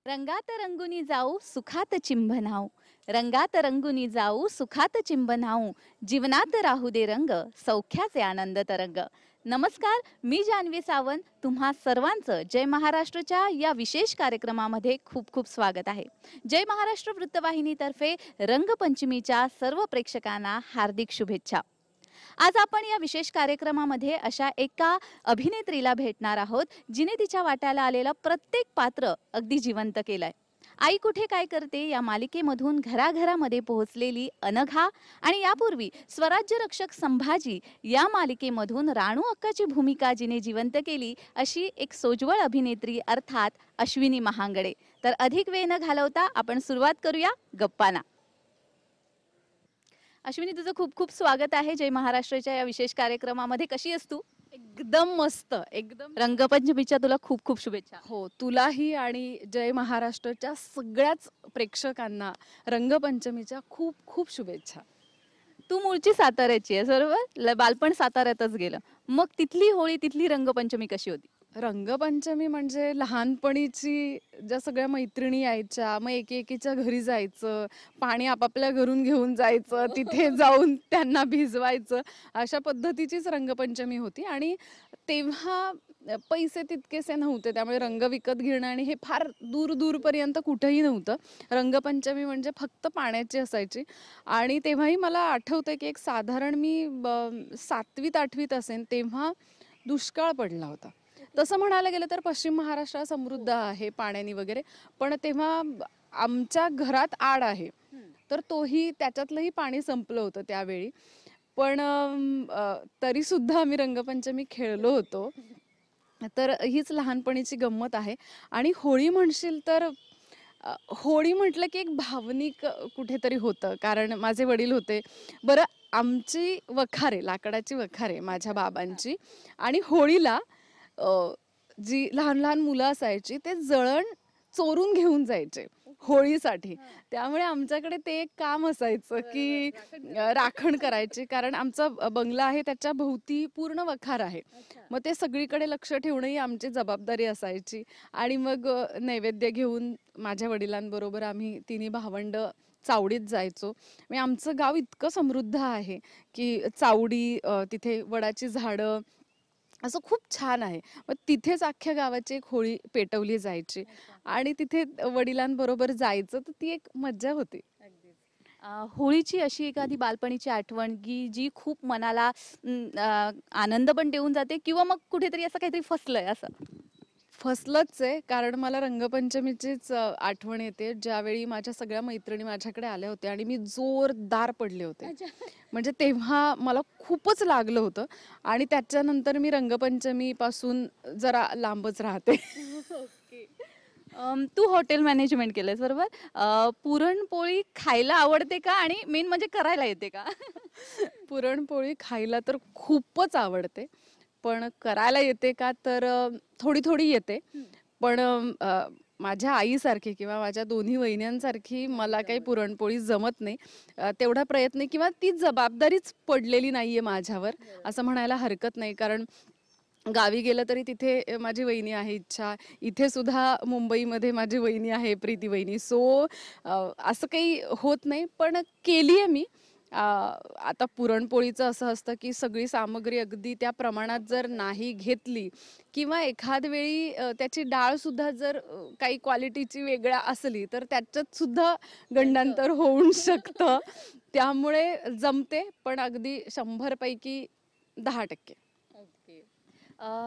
रंगात रंगुनी जाऊ सुखात चिंबनाऊ. रंगात रंगुनी जाऊ सुखात चिंबनाऊ. जीवनात राहू दे रंग सौख्याचे आनंद तरंग. नमस्कार, मी जान्हवी सावंत. तुम्हा सर्वांचं जय महाराष्ट्रच्या या विशेष कार्यक्रमामध्ये खूप खूप स्वागत आहे. जय महाराष्ट्र वृत्तवाहिनीतर्फे रंगपंचमीच्या सर्व प्रेक्षकांना हार्दिक शुभेच्छा. आज आपण या विशेष कार्यक्रमामध्ये अशा एका अभिनेत्रीला भेटणार आहोत जिने तिच्या वाट्याला आलेलं प्रत्येक पात्र अगदी जिवंत केलंय. आई कुठे काय करते या मालिकेमधून घराघरामध्ये पोहोचलेली अनघा आणि यापूर्वी स्वराज्य रक्षक संभाजी या मालिकेमधून राणू अक्काची भूमिका जिने जिवंत केली अशी एक सोज्वळ अभिनेत्री अर्थात अश्विनी महांगडे. तर अधिक वेळ न घालवता आपण सुरुवात करूया गप्पांना. अश्विनी, तुझं खूप खूप स्वागत आहे जय महाराष्ट्राच्या या विशेष कार्यक्रमामध्ये. कशी आहेस तू? एकदम मस्त, एकदम. रंगपंचमीच्या तुला खूप खूप शुभेच्छा. हो, तुलाही आणि जय महाराष्ट्रच्या सगळ्याच प्रेक्षकांना रंगपंचमीच्या खूप खूप शुभेच्छा. तू मूळची साताऱ्याची आहे बरोबर? बालपण साताऱ्यातच गेलं. मग तिथली होळी, तिथली रंगपंचमी कशी होती? रंगपंचमी म्हणजे लहानपणीची ज्या सगळ्या मैत्रिणी यायच्या, मग एकेकीच्या घरी जायचं, पाणी आपापल्या घरून घेऊन जायचं, तिथे जाऊन त्यांना भिजवायचं, अशा पद्धतीचीच रंगपंचमी होती. आणि तेव्हा पैसे तितकेसे नव्हते, त्यामुळे रंग विकत घेणं आणि हे फार दूर दूरपर्यंत कुठंही नव्हतं. रंगपंचमी म्हणजे फक्त पाण्याची असायची. आणि तेव्हाही मला आठवतं की एक साधारण मी 7वीत 8वीत असेन तेव्हा दुष्काळ पडला होता. तसं म्हणायला गेलं तर पश्चिम महाराष्ट्र समृद्ध आहे पाण्याने वगैरे, पण तेव्हा आमच्या घरात आड आहे, तर तोही त्याच्यातलंही पाणी संपलं होतं त्यावेळी. पण तरी सुद्धा आम्ही रंगपंचमी खेळलो होतो. तर हीच लहानपणीची गंमत आहे. आणि होळी म्हणशील तर होळी म्हटलं की एक भावनिक कुठेतरी होतं, कारण माझे वडील होते. बरं, आमची वखारे, लाकडाची वखारे माझ्या बाबांची, आणि होळीला जी लहान लहान मुलं असायची ते जळण चोरून घेऊन जायचे होळीसाठी. त्यामुळे आमच्याकडे ते एक काम असायचं की राखण करायची, कारण आमचा बंगला आहे त्याच्या भोवती पूर्ण वखार आहे. मग ते सगळीकडे लक्ष ठेवणं ही आमची जबाबदारी असायची. आणि मग नैवेद्य घेऊन माझ्या वडिलांबरोबर आम्ही तिन्ही भावंड चावडीत जायचो. म्हणजे आमचं गाव इतकं समृद्ध आहे की चावडी, तिथे वडाची झाडं, असं खूप छान आहे. मग तिथेच अख्ख्या गावाची एक होळी पेटवली जायची आणि तिथे वडिलांबरोबर जायचं, तर ती एक मज्जा होती. होळीची अशी एखादी बालपणीची आठवण की जी खूप मनाला आनंद पण देऊन जाते किंवा मग कुठेतरी असं काहीतरी फसलंय असं? फसलंच आहे, कारण मला रंगपंचमीचीच आठवण येते, ज्यावेळी माझ्या सगळ्या मैत्रिणी माझ्याकडे आल्या होत्या आणि मी जोरदार पडले होते. म्हणजे तेव्हा मला खूपच लागलं होतं आणि त्याच्यानंतर मी रंगपंचमीपासून जरा लांबच राहते. तू हॉटेल मॅनेजमेंट केलंयस बरोबर? पुरणपोळी खायला आवडते का आणि मेन म्हणजे करायला येते का? पुरणपोळी खायला तर खूपच आवडते, पण करायला येते का तर थोडी थोडी येते. पण माझ्या आईसारखी किंवा माझ्या दोन्ही वहिन्यांसारखी मला काही पुरणपोळी जमत नाही. तेवढा प्रयत्न किंवा ती जबाबदारीच पडलेली नाहीये माझ्यावर, असं म्हणायला हरकत नाही. कारण गावी गेलं तरी तिथे माझी वहिनी आहे इच्छा, इथे सुद्धा मुंबईमध्ये माझी वहिनी आहे प्रीती वहिनी. सो असं काही होत नाही, पण केली आहे मी. आता पुरणपोळीचं असं असतं की सगळी सामग्री अगदी त्या प्रमाणात जर नाही घेतली किंवा एखाद वेळी त्याची डाळ सुद्धा जर काही क्वालिटीची वेगळ्या असली तर त्याच्यात सुद्धा गंडांतर होऊन शकतं. त्यामुळे जमते, पण अगदी 100 पैकी 10%.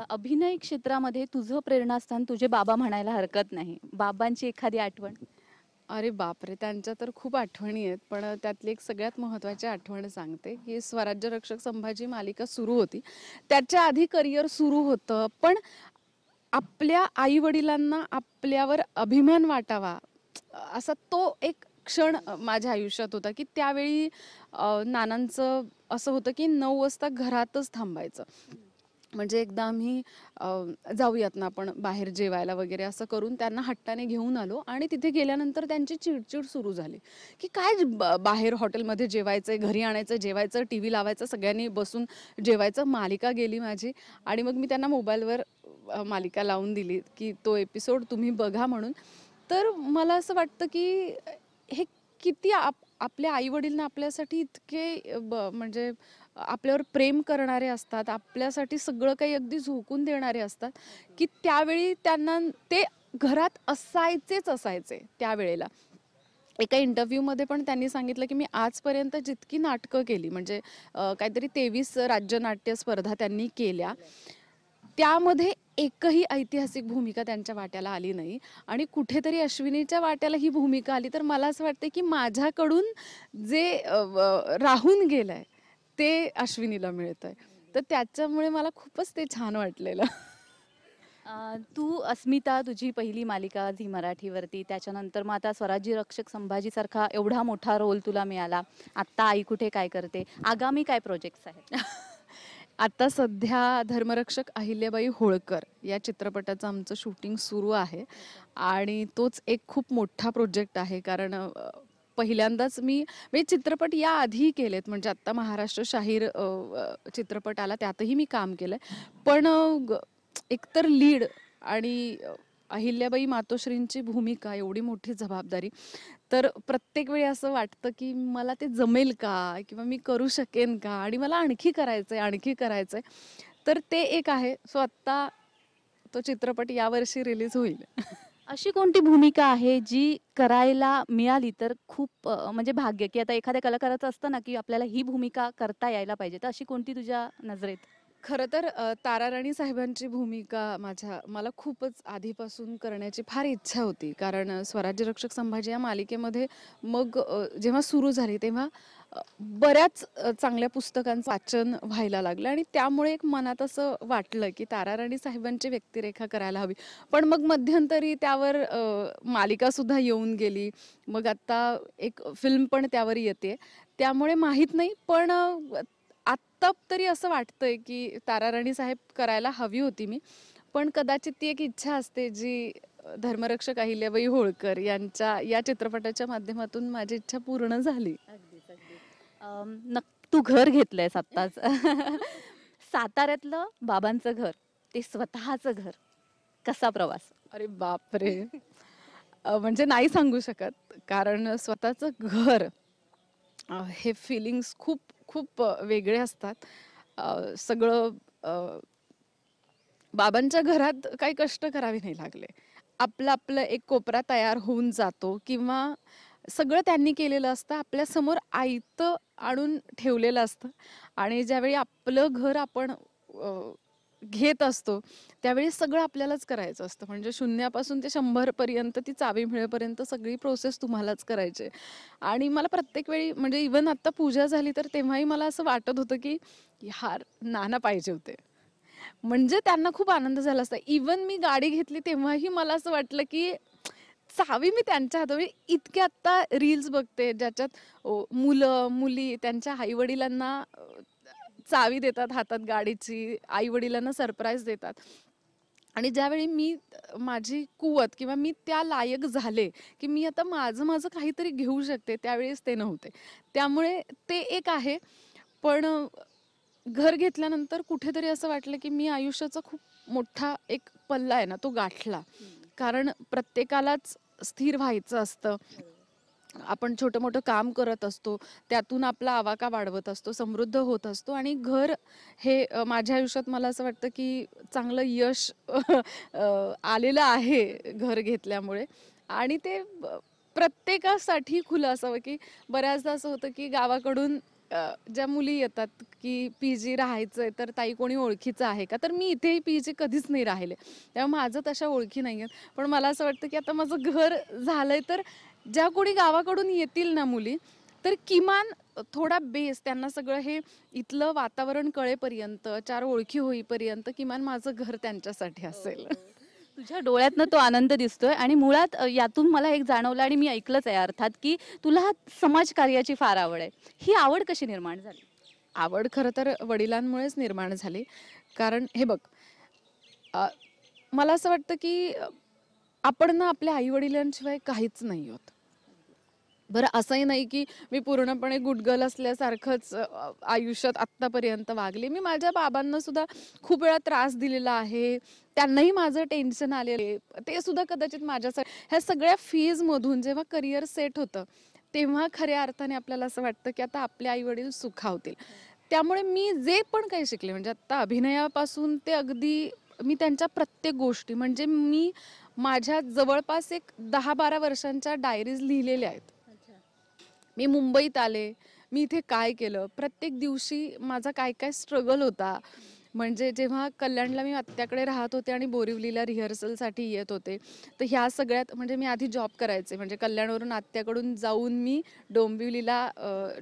अभिनय क्षेत्रामध्ये तुझं प्रेरणास्थान तुझे बाबा म्हणायला हरकत नाही. बाबांची एखादी आठवण? अरे बापरे! त्यांच्या तर खूप आठवणी आहेत, पण त्यातली एक सगळ्यात महत्त्वाची आठवण सांगते, की स्वराज्य रक्षक संभाजी मालिका सुरू होती. त्याच्या आधी करिअर सुरू होतं, पण आपल्या आई-वडिलांना आपल्यावर अभिमान वाटावा, असा तो एक क्षण माझ्या आयुष्यात होता, की त्यावेळी नानांचं असं होतं, की 9 वाजता घरातच थांबायचं. म्हणजे एकदा आम्ही जाऊयात ना आपण बाहेर जेवायला वगैरे असं करून त्यांना हट्टाने घेऊन आलो आणि तिथे गेल्यानंतर त्यांची चिडचिड सुरू झाली, की काय बाहेर हॉटेलमध्ये जेवायचंय, घरी आणायचं, जेवायचं, टीव्ही लावायचं, सगळ्यांनी बसून जेवायचं. मालिका गेली माझी आणि मग मी त्यांना मोबाईलवर मालिका लावून दिली, की तो एपिसोड तुम्ही बघा म्हणून. तर मला असं वाटतं की हे किती आपल्या आई-वडील आपल्यासाठी इतके म्हणजे आपल्यावर प्रेम करणारे असतात, आपल्यासाठी सगळं काही अगदी झोकून देणारे असतात, की त्यावेळी त्यांना ते घरात असायचेच असायचे त्यावेळेला. एका इंटरव्ह्यूमध्ये पण त्यांनी सांगितलं, की मी आजपर्यंत जितकी नाटकं केली म्हणजे काहीतरी 23 राज्य नाट्य स्पर्धा त्यांनी केल्या. त्यामध्ये एकही ऐतिहासिक भूमिका त्यांच्या वाट्याला आली नाही आणि कुठेतरी अश्विनीच्या वाट्याला ही भूमिका आली. तर मला असं वाटतं, की माझ्याकडून जे राहून गेलंय ते अश्विनीला मिळतंय. तर त्याच्यामुळे मला खूपच ते छान वाटलेलं. तू अस्मिता तुझी पहिली मालिका झी मराठीवरती, त्याच्यानंतर मग आता स्वराज्य रक्षक संभाजीसारखा एवढा मोठा रोल तुला मिळाला. आत्ता आई कुठे काय करते? आगामी काय प्रोजेक्ट्स आहेत? आता सध्या धर्मरक्षक अहिल्याबाई होळकर या चित्रपटाचं आमचं शूटिंग सुरू आहे आणि तोच एक खूप मोठा प्रोजेक्ट आहे. कारण पहिल्यांदाच मी चित्रपट याआधी केलेत म्हणजे आत्ता महाराष्ट्र शाहीर चित्रपट आला त्यातही मी काम केलंय. पण एकतर लीड आणि अहिल्याबाई मातोश्रींची भूमिका एवढी मोठी जबाबदारी तर प्रत्येक वेळी असं वाटतं की मला ते जमेल का किंवा मी करू शकेन का आणि मला आणखी करायचंय आणखी करायचंय तर ते एक आहे. सो आत्ता तो चित्रपट यावर्षी रिलीज होईल. अशी कोणती भूमिका आहे जी करायला मिळाली तर खूप म्हणजे भाग्य, की आता एखाद्या कलाकाराचं असतं ना, की आपल्याला ही भूमिका करता यायला पाहिजे. तर अशी कोणती तुझ्या नजरेत? खरं तर ताराराणी साहेबांची भूमिका मला खूपच आधीपासून करण्याची फार इच्छा होती. कारण स्वराज्य रक्षक संभाजी या मालिकेमध्ये मग जेव्हा सुरू झाली तेव्हा बऱ्याच चांगल्या पुस्तकांचं वाचन व्हायला लागलं आणि त्यामुळे एक मनात असं वाटलं, की ताराराणी साहेबांची व्यक्तिरेखा करायला हवी. पण मग मध्यंतरी त्यावर मालिकासुद्धा येऊन गेली. मग आता एक फिल्म पण त्यावर येतेय. त्यामुळे माहीत नाही पण आत्ता तरी असं वाटतंय, की ताराराणी साहेब करायला हवी होती मी. पण कदाचित ती एक इच्छा असते जी धर्मरक्षक अहिल्याबाई होळकर यांच्या या चित्रपटाच्या माध्यमातून माझी इच्छा पूर्ण झाली. अगदीच, अगदीच. तू घर घेतलंयस आत्ताच. साताऱ्यातलं बाबांचं घर, ते स्वतःचं घर. कसा प्रवास? अरे बापरे! म्हणजे नाही सांगू शकत. कारण स्वतःचं घर हे फीलिंग्स खूप खूप वेगळे असतात. सगळं बाबांच्या घरात काही कष्ट करावे नाही लागले. आपलं एक कोपरा तयार होऊन जातो किंवा सगळं त्यांनी केलेलं असतं. आपल्यासमोर आयतं आणून ठेवलेलं असतं आणि ज्यावेळी आपलं घर आपण घेत असतो, त्यावेळी सगळं आपल्यालाच करायचं असतं. म्हणजे शून्यापासून ते 100 पर्यंत ती चावी मिळेपर्यंत सगळी प्रोसेस तुम्हालाच करायची आहे. आणि मला प्रत्येक वेळी म्हणजे इव्हन आता पूजा झाली, तर तेव्हाही मला असं वाटत होतं, की यार नाना पाहिजे होते. म्हणजे त्यांना खूप आनंद झाला असता. इव्हन मी गाडी घेतली तेव्हाही मला असं वाटलं, की चावी मी त्यांच्या हातात म्हणजे इतके आत्ता रील्स बघते ज्याच्यात मुलं-मुली त्यांच्या आई-वडिलांना चावी देतात हातात गाडीची, आई-वडिलांना सरप्राईज देतात. आणि ज्यावेळी माझी कुवत किंवा मी त्या लायक झाले, की मी आता माझं काहीतरी घेऊ शकते, त्यावेळेस ते नव्हते. त्यामुळे ते एक आहे. पण घर घेतल्यानंतर कुठेतरी असं वाटलं, की मी आयुष्याचा खूप मोठा एक पल्ला आहे ना, तो गाठला. कारण प्रत्येकालाच स्थिर व्हायचं असतं. आपण छोटं-मोठं काम करत असतो. त्यातून आपला आवाका वाढवत असतो, समृद्ध होत असतो आणि घर हे माझ्या आयुष्यात मला असं वाटतं, की चांगलं यश आलेलं आहे घर घेतल्यामुळे आणि ते प्रत्येकासाठी खुलं असावं, की बऱ्याचदा असं होतं, की गावाकडून ज्या मुली येतात, की पी-जी राहायचंय, तर ताई कोणी ओळखीचं आहे का? तर मी इथेही पी-जी कधीच नाही राहिले. त्यामुळे माझं तशा ओळखी नाहीयेत. पण मला असं वाटतं, की आता माझं घर झालंय, तर ज्या कोणी गावाकडून येतील ना मुली, तर किमान थोडा बेस त्यांना सगळं हे इथलं वातावरण कळेपर्यंत, 4 ओळखी होईपर्यंत किमान माझं घर त्यांच्यासाठी असेल. तुझ्या डोळ्यातनं तो आनंद दिसतोय आणि मुळात यातून मला एक जाणवलं आणि मी ऐकलंच आहे अर्थात, की तुला समाजकार्याची फार आवड आहे. ही आवड कशी निर्माण झाली? आवड खरं तर वडिलांमुळेच निर्माण झाली. कारण हे बघ, अ, मला असं वाटतं, की आपण ना आपल्या आई-वडिलांशिवाय काहीच नाही आहोत. बरं असंही नाही की मी पूर्णपणे गुड गर्ल असल्यासारखंच आयुष्यात आत्तापर्यंत वागले. मी माझ्या बाबांना सुद्धा खूप वेळा त्रास दिलेला आहे. त्यांनाही माझं टेन्शन आलेलं आहे. ते सुद्धा कदाचित माझ्यासाठी ह्या सगळ्या फेजमधून जेव्हा करिअर सेट होतं, तेव्हा खऱ्या अर्थाने आपल्याला असं वाटतं की आता आपले आई-वडील सुखावतील. त्यामुळे मी जे पण काही शिकले म्हणजे आता अभिनयापासून ते अगदी मी त्यांच्या प्रत्येक गोष्टी म्हणजे मी माझ्या जवळपास एक 10-12 वर्षांच्या डायरीज लिहिलेल्या आहेत. मी मुंबईत आले, मी इथे काय केलं, प्रत्येक दिवशी माझा काय काय स्ट्रगल होता. म्हणजे जेव्हा कल्याणला मी आत्याकडे राहत होते आणि बोरिवलीला रिहर्सलसाठी येत होते, तर ह्या सगळ्यात म्हणजे मी आधी जॉब करायचे. म्हणजे कल्याणवरून आत्याकडून जाऊन मी डोंबिवलीला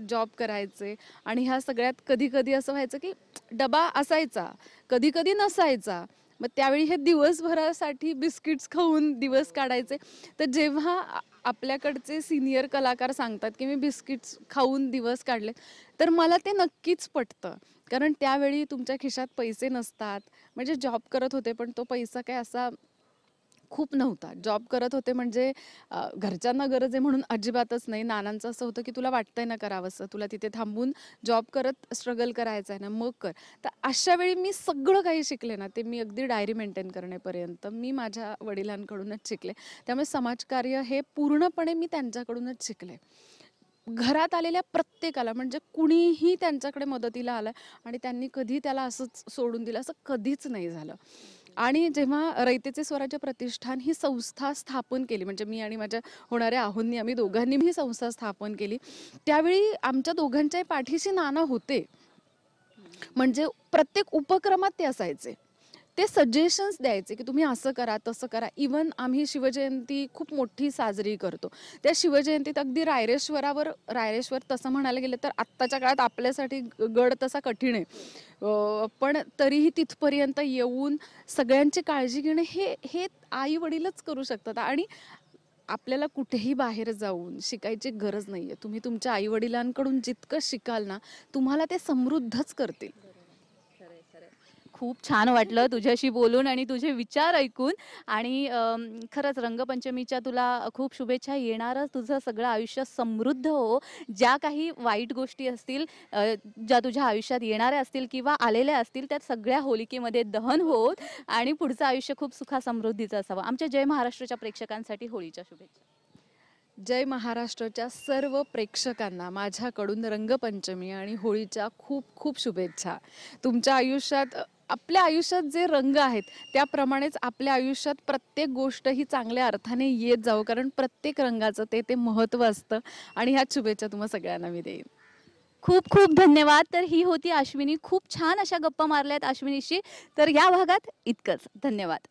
जॉब करायचे आणि ह्या सगळ्यात कधी-कधी असं व्हायचं की डबा असायचा, कधी-कधी नसायचा. मग त्यावेळी हे दिवसभरासाठी बिस्किट्स खाऊन दिवस काढायचे. तर जेव्हा आपल्याकडचे सीनियर कलाकार सांगतात की मी बिस्किट्स खाऊन दिवस काढले, तर मला ते नक्कीच पटतं. कारण त्यावेळी तुमच्या खिशात पैसे नसतात. म्हणजे जॉब करत होते, पण तो पैसा काही असा खूप नव्हता. जॉब करत होते म्हणजे घरच्यांना गरज आहे म्हणून अजिबातच नाही. नानांचं असं होतं, की "तुला वाटतंय ना करावंसं, तुला तिथे थांबून जॉब करत स्ट्रगल करायचा आहे ना, मग कर." तर अशा वेळी मी सगळं काही शिकले ना, ते मी अगदी डायरी मेंटेन करण्यापर्यंत मी माझ्या वडिलांकडूनच शिकले. त्यामुळे समाजकार्य हे पूर्णपणे मी त्यांच्याकडूनच शिकले. घरात आलेल्या प्रत्येकाला म्हणजे कुणीही त्यांच्याकडे मदतीला आलं आणि त्यांनी कधी त्याला असंच सोडून दिलं, असं कधीच नाही झालं. आणि जेव्हा रयतेचे स्वराज्य प्रतिष्ठान ही संस्था स्थापन केली, म्हणजे मी आणि माझ्या होणाऱ्या आहोंनी आम्ही दोघांनी ही संस्था स्थापन केली, त्यावेळी आमच्या दोघांच्याही पाठीशी नाना होते. म्हणजे प्रत्येक उपक्रमात ते असायचे. ते सजेशन्स द्यायचे, की तुम्ही असं करा, तसं करा. इव्हन आम्ही शिवजयंती खूप मोठी साजरी करतो. त्या शिवजयंतीत अगदी रायरेश्वर तसं म्हणायला गेलं तर आत्ताच्या काळात आपल्यासाठी गड तसा कठीण आहे. पण तरीही तिथपर्यंत येऊन सगळ्यांची काळजी घेणं हे हे आई-वडीलच करू शकतात आणि आपल्याला कुठेही बाहेर जाऊन शिकायची गरज नाहीये. तुम्ही तुमच्या आई-वडिलांकडून जितकं शिकाल ना, तुम्हाला ते समृद्धच करतील. खूप छान वाटलं तुझ्याशी बोलून आणि तुझे विचार ऐकून आणि खरंच रंगपंचमीच्या तुला खूप शुभेच्छा. येणारं तुझं सगळं आयुष्य समृद्ध हो. ज्या काही वाईट गोष्टी असतील ज्या तुझ्या आयुष्यात येणाऱ्या असतील किंवा आलेल्या असतील त्या सगळ्या होलिकेमध्ये दहन होत आणि पुढचं आयुष्य खूप सुखा-समृद्धीचं असावं. आमच्या जय महाराष्ट्राच्या प्रेक्षकांसाठी होळीच्या शुभेच्छा. जय महाराष्ट्राच्या सर्व प्रेक्षकांना माझ्याकडून रंगपंचमी आणि होळीच्या खूप खूप शुभेच्छा. तुमच्या आयुष्यात आपल्या आयुष्यात जे रंग आहेत त्याप्रमाणेच आपल्या आयुष्यात प्रत्येक गोष्ट ही चांगल्या अर्थाने येत जावं, कारण प्रत्येक रंगाचं ते ते महत्त्व असतं आणि ह्याच शुभेच्छा तुम्हा सगळ्यांना मी देईन. खूप खूप धन्यवाद. तर ही होती अश्विनी. खूप छान अशा गप्पा मारल्यात अश्विनीशी. तर या भागात इतकंच. धन्यवाद.